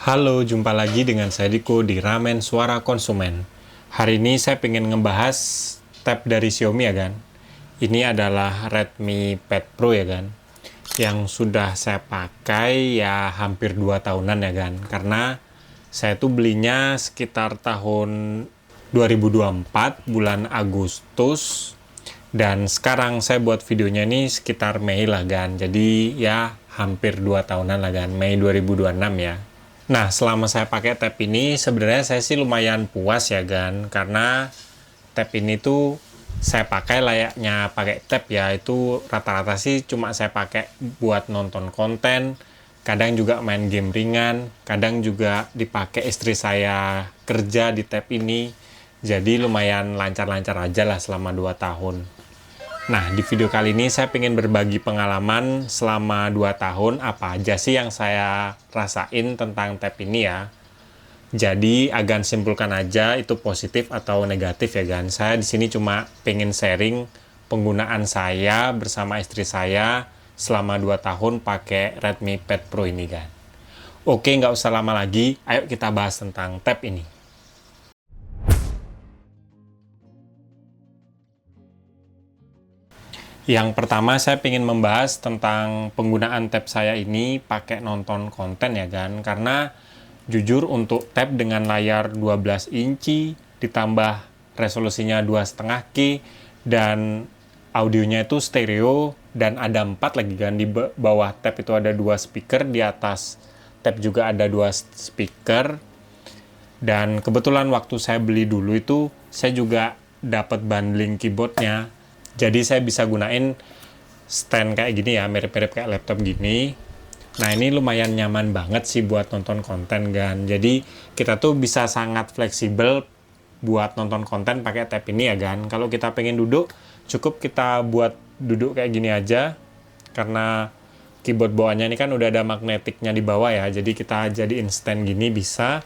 Halo, jumpa lagi dengan saya Diko di Ramen Suara Konsumen. Hari ini saya pengen ngebahas tab dari Xiaomi ya kan. Ini adalah Redmi Pad Pro ya kan. Yang sudah saya pakai ya hampir 2 tahunan ya kan. Karena saya tuh belinya sekitar tahun 2024 bulan Agustus. Dan sekarang saya buat videonya ini sekitar Mei lah kan. Jadi ya hampir 2 tahunan lah kan. Mei 2026 ya. Nah, selama saya pakai tab ini, sebenarnya saya sih lumayan puas ya, Gan. Karena tab ini tuh saya pakai layaknya pakai tab ya. Itu rata-rata sih cuma saya pakai buat nonton konten. Kadang juga main game ringan. Kadang juga dipakai istri saya kerja di tab ini. Jadi lumayan lancar-lancar aja lah selama 2 tahun. Nah, di video kali ini saya ingin berbagi pengalaman selama 2 tahun apa aja sih yang saya rasain tentang tab ini ya. Jadi, agan simpulkan aja itu positif atau negatif ya kan. Saya di sini cuma pengen sharing penggunaan saya bersama istri saya selama 2 tahun pakai Redmi Pad Pro ini kan. Oke, nggak usah lama lagi, ayo kita bahas tentang tab ini. Yang pertama saya ingin membahas tentang penggunaan tab saya ini pakai nonton konten ya kan. Karena jujur untuk tab dengan layar 12 inci ditambah resolusinya 2,5K dan audionya itu stereo dan ada 4 lagi kan. Di bawah tab itu ada 2 speaker, di atas tab juga ada 2 speaker. Dan kebetulan waktu saya beli dulu itu saya juga dapat bundling keyboardnya. Jadi saya bisa gunain stand kayak gini ya, mirip-mirip kayak laptop gini. Nah, ini lumayan nyaman banget sih buat nonton konten kan. Jadi kita tuh bisa sangat fleksibel buat nonton konten pakai tab ini ya kan. Kalau kita pengen duduk, cukup kita buat duduk kayak gini aja. Karena keyboard bawahnya ini kan udah ada magnetiknya di bawah ya. Jadi kita jadiin stand gini bisa.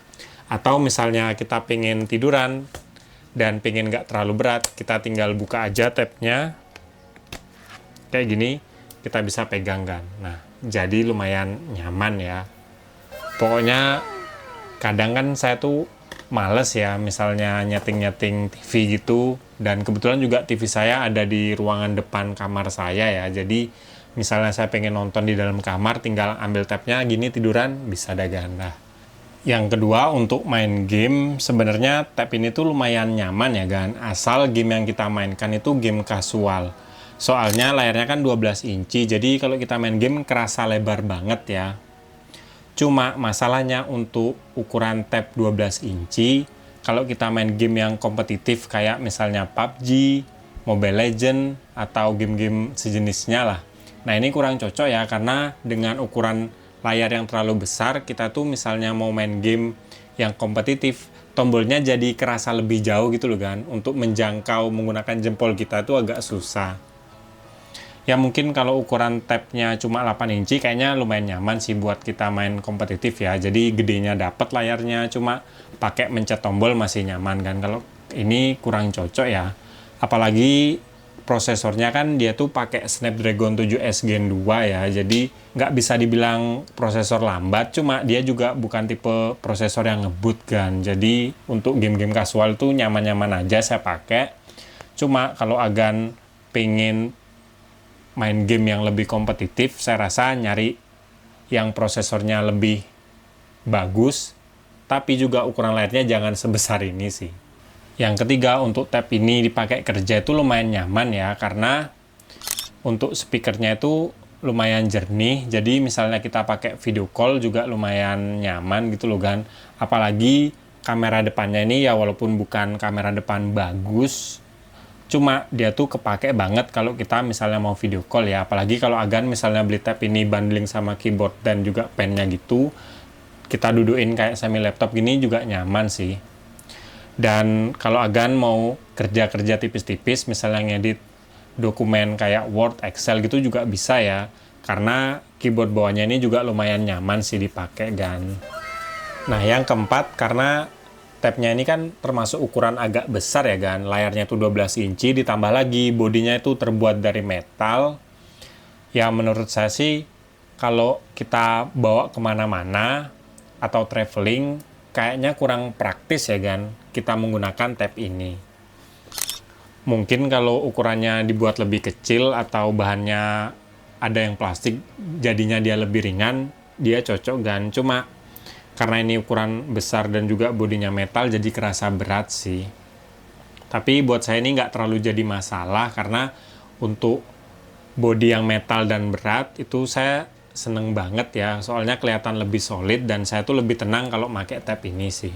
Atau misalnya kita pengen tiduran dan pengen nggak terlalu berat, kita tinggal buka aja tabnya kayak gini, kita bisa pegang kan. Nah, jadi lumayan nyaman ya. Pokoknya kadang kan saya tuh males ya, misalnya nyeting-nyeting TV gitu, dan kebetulan juga TV saya ada di ruangan depan kamar saya ya. Jadi misalnya saya pengen nonton di dalam kamar, tinggal ambil tabnya gini tiduran, bisa dagan. Nah, yang kedua, untuk main game, sebenarnya tab ini tuh lumayan nyaman ya kan, asal game yang kita mainkan itu game kasual. Soalnya layarnya kan 12 inci, jadi kalau kita main game kerasa lebar banget ya. Cuma masalahnya untuk ukuran tab 12 inci, kalau kita main game yang kompetitif kayak misalnya PUBG, Mobile Legends, atau game-game sejenisnya lah. Nah, ini kurang cocok ya, karena dengan ukuran layar yang terlalu besar, kita tuh misalnya mau main game yang kompetitif, tombolnya jadi kerasa lebih jauh gitu loh kan. Untuk menjangkau menggunakan jempol kita tuh agak susah. Ya mungkin kalau ukuran tabnya cuma 8 inci kayaknya lumayan nyaman sih buat kita main kompetitif ya. Jadi gedenya dapat layarnya, cuma pakai mencet tombol masih nyaman kan. Kalau ini kurang cocok ya. Apalagi prosesornya kan dia tuh pakai Snapdragon 7S Gen 2 ya. Jadi nggak bisa dibilang prosesor lambat, cuma dia juga bukan tipe prosesor yang ngebut kan. Jadi untuk game-game kasual tuh nyaman-nyaman aja saya pakai. Cuma kalau agan pengen main game yang lebih kompetitif, saya rasa nyari yang prosesornya lebih bagus, tapi juga ukuran layarnya jangan sebesar ini sih. Yang ketiga, untuk tab ini dipakai kerja itu lumayan nyaman ya, karena untuk speakernya itu lumayan jernih. Jadi misalnya kita pakai video call juga lumayan nyaman gitu loh kan. Apalagi kamera depannya ini ya walaupun bukan kamera depan bagus, cuma dia tuh kepake banget kalau kita misalnya mau video call ya. Apalagi kalau agan misalnya beli tab ini bundling sama keyboard dan juga pennya gitu, kita dudukin kayak semi laptop gini juga nyaman sih. Dan kalau agan mau kerja-kerja tipis-tipis, misalnya ngedit dokumen kayak Word, Excel gitu juga bisa ya. Karena keyboard bawahnya ini juga lumayan nyaman sih dipakai kan. Nah, yang keempat, karena tabnya ini kan termasuk ukuran agak besar ya kan. Layarnya itu 12 inci, ditambah lagi bodinya itu terbuat dari metal. Ya menurut saya sih, kalau kita bawa kemana-mana, atau traveling, kayaknya kurang praktis ya kan kita menggunakan tab ini. Mungkin kalau ukurannya dibuat lebih kecil atau bahannya ada yang plastik, jadinya dia lebih ringan, dia cocok kan. Cuma karena ini ukuran besar dan juga bodinya metal, jadi kerasa berat sih. Tapi buat saya ini nggak terlalu jadi masalah, karena untuk bodi yang metal dan berat itu saya seneng banget ya, soalnya kelihatan lebih solid dan saya tuh lebih tenang kalau pakai tab ini sih.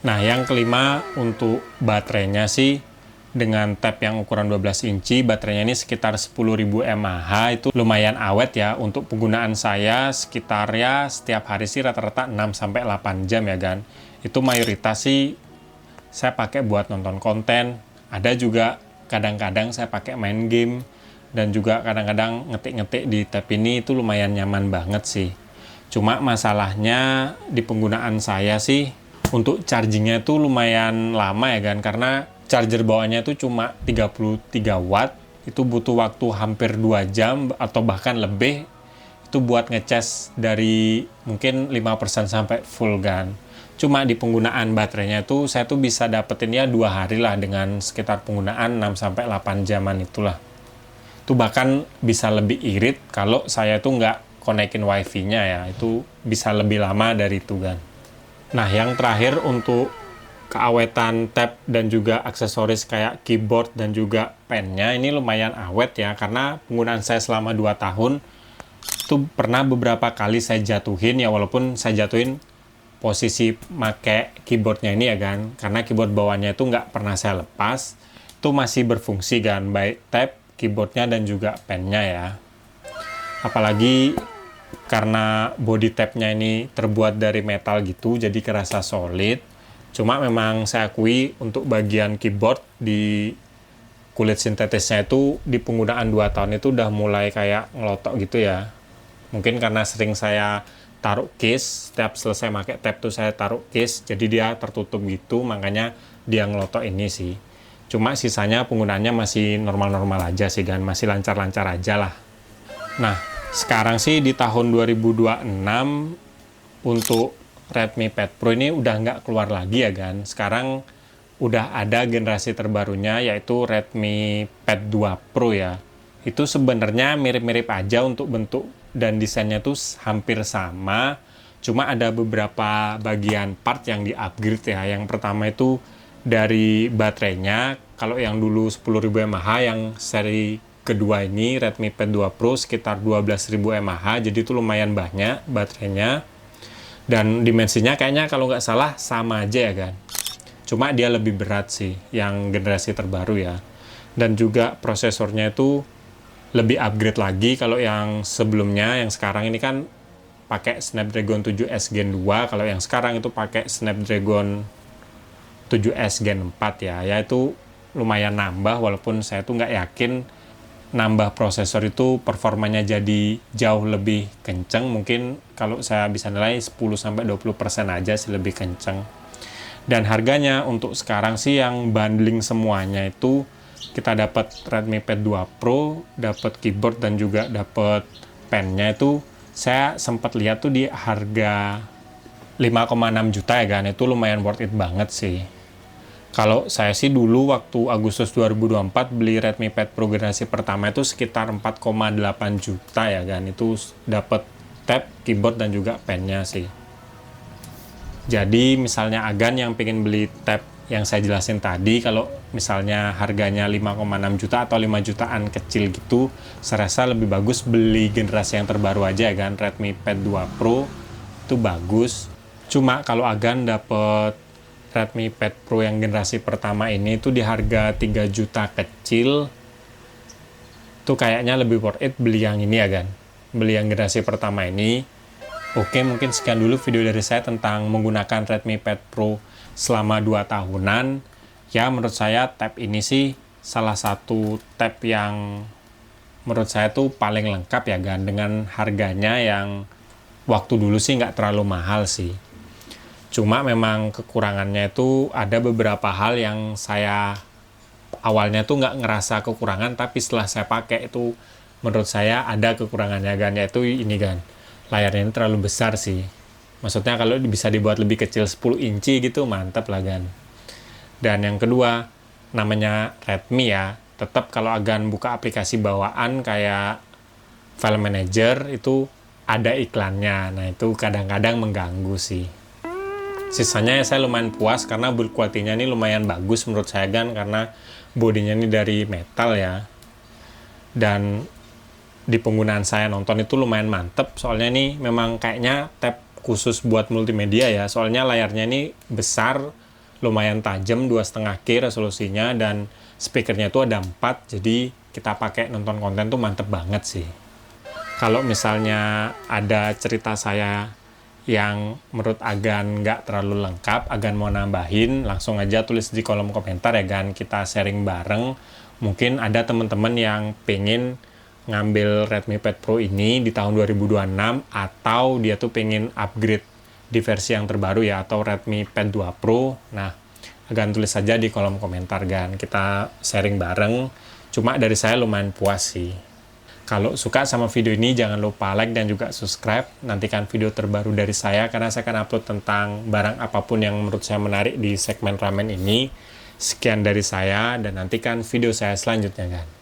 Nah, yang kelima untuk baterainya sih, dengan tab yang ukuran 12 inci, baterainya ini sekitar 10.000 mAh, itu lumayan awet ya. Untuk penggunaan saya sekitar ya setiap hari sih rata-rata 6-8 jam ya kan. Itu mayoritas sih saya pakai buat nonton konten, ada juga kadang-kadang saya pakai main game, dan juga kadang-kadang ngetik-ngetik di tab ini. Itu lumayan nyaman banget sih. Cuma masalahnya di penggunaan saya sih, untuk chargingnya itu lumayan lama ya kan, karena charger bawahnya itu cuma 33 watt, itu butuh waktu hampir 2 jam atau bahkan lebih, itu buat ngecas dari mungkin 5% sampai full kan. Cuma di penggunaan baterainya itu saya tuh bisa dapetin ya 2 hari lah dengan sekitar penggunaan 6-8 jaman itulah. Itu bahkan bisa lebih irit kalau saya tuh nggak konekin wifi-nya ya, itu bisa lebih lama dari itu kan. Nah, yang terakhir untuk keawetan tab dan juga aksesoris kayak keyboard dan juga pennya ini lumayan awet ya, karena penggunaan saya selama 2 tahun itu pernah beberapa kali saya jatuhin ya, walaupun saya jatuhin posisi make keyboardnya ini ya kan, karena keyboard bawahnya itu nggak pernah saya lepas, itu masih berfungsi kan, baik tab, keyboardnya dan juga pennya ya. Apalagi karena body tabnya ini terbuat dari metal gitu, jadi kerasa solid. Cuma memang saya akui untuk bagian keyboard di kulit sintetisnya itu di penggunaan 2 tahun itu udah mulai kayak ngelotok gitu ya. Mungkin karena sering saya taruh case, setiap selesai pakai tab tuh saya taruh case, jadi dia tertutup gitu, makanya dia ngelotok ini sih. Cuma sisanya penggunaannya masih normal-normal aja sih kan, masih lancar-lancar aja lah. Nah, sekarang sih di tahun 2026 untuk Redmi Pad Pro ini udah nggak keluar lagi ya kan. Sekarang udah ada generasi terbarunya, yaitu Redmi Pad 2 Pro ya. Itu sebenarnya mirip-mirip aja untuk bentuk dan desainnya tuh hampir sama. Cuma ada beberapa bagian part yang di-upgrade ya. Yang pertama itu dari baterainya. Kalau yang dulu 10.000 mAh, yang seri kedua ini Redmi Pad 2 Pro sekitar 12.000 mAh. Jadi itu lumayan banyak baterainya. Dan dimensinya kayaknya kalau nggak salah sama aja ya kan. Cuma dia lebih berat sih yang generasi terbaru ya. Dan juga prosesornya itu lebih upgrade lagi. Kalau yang sebelumnya, yang sekarang ini kan pakai Snapdragon 7S Gen 2. Kalau yang sekarang itu pakai Snapdragon 7S Gen 4 ya. Ya itu lumayan nambah, walaupun saya tuh nggak yakin nambah prosesor itu performanya jadi jauh lebih kenceng. Mungkin kalau saya bisa nilai 10-20% aja sih lebih kenceng. Dan harganya untuk sekarang sih yang bundling semuanya itu kita dapat Redmi Pad 2 Pro, dapat keyboard dan juga dapat pennya, itu saya sempat lihat tuh di harga 5,6 juta ya kan. Itu lumayan worth it banget sih. Kalau saya sih dulu waktu Agustus 2024 beli Redmi Pad Pro generasi pertama itu sekitar 4,8 juta ya kan. Itu dapat tab, keyboard dan juga pennya sih. Jadi misalnya Agan yang pengen beli tab yang saya jelasin tadi, kalau misalnya harganya 5,6 juta atau 5 jutaan kecil gitu, saya rasa lebih bagus beli generasi yang terbaru aja ya kan. Redmi Pad 2 Pro itu bagus. Cuma kalau Agan dapet Redmi Pad Pro yang generasi pertama ini itu di harga 3 juta kecil, itu kayaknya lebih worth it beli yang ini ya kan, beli yang generasi pertama ini. Oke, mungkin sekian dulu video dari saya tentang menggunakan Redmi Pad Pro selama 2 tahunan. Ya, menurut saya tab ini sih salah satu tab yang menurut saya tuh paling lengkap ya kan, dengan harganya yang waktu dulu sih nggak terlalu mahal sih. Cuma memang kekurangannya itu ada beberapa hal yang saya awalnya tuh nggak ngerasa kekurangan, tapi setelah saya pakai itu menurut saya ada kekurangannya kan, yaitu ini kan, layarnya ini terlalu besar sih. Maksudnya kalau bisa dibuat lebih kecil 10 inci gitu, mantap lah kan. Dan yang kedua, namanya Redmi ya, tetap kalau agan buka aplikasi bawaan kayak File Manager itu ada iklannya. Nah itu kadang-kadang mengganggu sih. Sisanya ya saya lumayan puas karena build quality-nya ini lumayan bagus menurut saya kan, karena bodinya ini dari metal ya. Dan di penggunaan saya nonton itu lumayan mantep, soalnya ini memang kayaknya tab khusus buat multimedia ya, soalnya layarnya ini besar, lumayan tajam, 2,5K resolusinya, dan speakernya itu ada 4, jadi kita pakai nonton konten tuh mantep banget sih. Kalau misalnya ada cerita saya yang menurut Agan nggak terlalu lengkap, Agan mau nambahin, langsung aja tulis di kolom komentar ya Gan, kita sharing bareng. Mungkin ada teman-teman yang pengen ngambil Redmi Pad Pro ini di tahun 2026, atau dia tuh pengen upgrade di versi yang terbaru ya, atau Redmi Pad 2 Pro. Nah, Agan tulis saja di kolom komentar Gan, kita sharing bareng. Cuma dari saya lumayan puas sih. Kalau suka sama video ini, jangan lupa like dan juga subscribe. Nantikan video terbaru dari saya, karena saya akan upload tentang barang apapun yang menurut saya menarik di segmen ramen ini. Sekian dari saya, dan nantikan video saya selanjutnya kan.